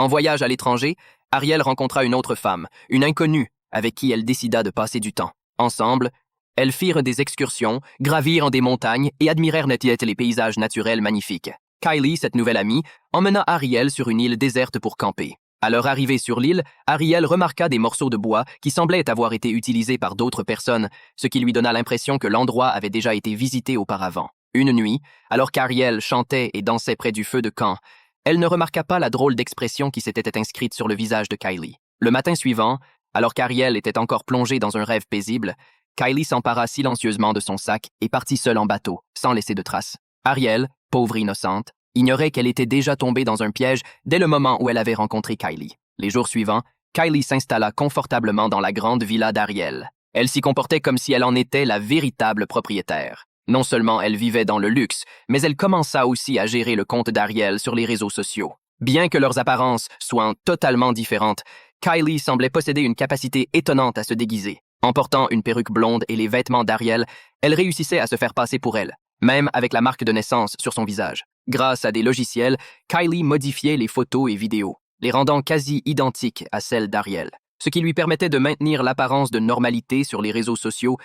En voyage à l'étranger, Ariel rencontra une autre femme, une inconnue, avec qui elle décida de passer du temps. Ensemble, elles firent des excursions, gravirent des montagnes et admirèrent les paysages naturels magnifiques. Kylie, cette nouvelle amie, emmena Ariel sur une île déserte pour camper. À leur arrivée sur l'île, Ariel remarqua des morceaux de bois qui semblaient avoir été utilisés par d'autres personnes, ce qui lui donna l'impression que l'endroit avait déjà été visité auparavant. Une nuit, alors qu'Ariel chantait et dansait près du feu de camp, elle ne remarqua pas la drôle d'expression qui s'était inscrite sur le visage de Kylie. Le matin suivant, alors qu'Ariel était encore plongée dans un rêve paisible, Kylie s'empara silencieusement de son sac et partit seule en bateau, sans laisser de traces. Ariel, pauvre innocente, ignorait qu'elle était déjà tombée dans un piège dès le moment où elle avait rencontré Kylie. Les jours suivants, Kylie s'installa confortablement dans la grande villa d'Ariel. Elle s'y comportait comme si elle en était la véritable propriétaire. Non seulement elle vivait dans le luxe, mais elle commença aussi à gérer le compte d'Ariel sur les réseaux sociaux. Bien que leurs apparences soient totalement différentes, Kylie semblait posséder une capacité étonnante à se déguiser. En portant une perruque blonde et les vêtements d'Ariel, elle réussissait à se faire passer pour elle, même avec la marque de naissance sur son visage. Grâce à des logiciels, Kylie modifiait les photos et vidéos, les rendant quasi identiques à celles d'Ariel, ce qui lui permettait de maintenir l'apparence de normalité sur les réseaux sociaux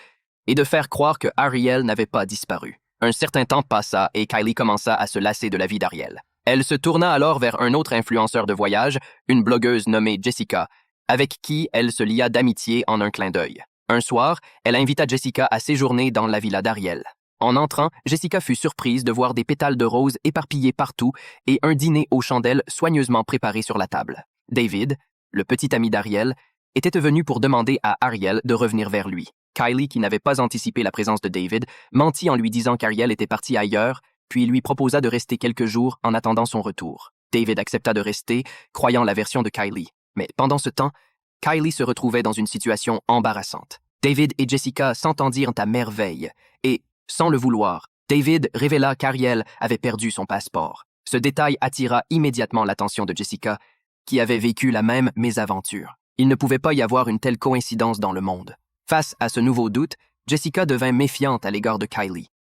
et de faire croire que Ariel n'avait pas disparu. Un certain temps passa et Kylie commença à se lasser de la vie d'Ariel. Elle se tourna alors vers un autre influenceur de voyage, une blogueuse nommée Jessica, avec qui elle se lia d'amitié en un clin d'œil. Un soir, elle invita Jessica à séjourner dans la villa d'Ariel. En entrant, Jessica fut surprise de voir des pétales de roses éparpillés partout et un dîner aux chandelles soigneusement préparé sur la table. David, le petit ami d'Ariel, était venu pour demander à Ariel de revenir vers lui. Kylie, qui n'avait pas anticipé la présence de David, mentit en lui disant qu'Ariel était parti ailleurs, puis lui proposa de rester quelques jours en attendant son retour. David accepta de rester, croyant la version de Kylie. Mais pendant ce temps, Kylie se retrouvait dans une situation embarrassante. David et Jessica s'entendirent à merveille et, sans le vouloir, David révéla qu'Ariel avait perdu son passeport. Ce détail attira immédiatement l'attention de Jessica, qui avait vécu la même mésaventure. Il ne pouvait pas y avoir une telle coïncidence dans le monde. Face à ce nouveau doute, Jessica devint méfiante à l'égard de Kylie.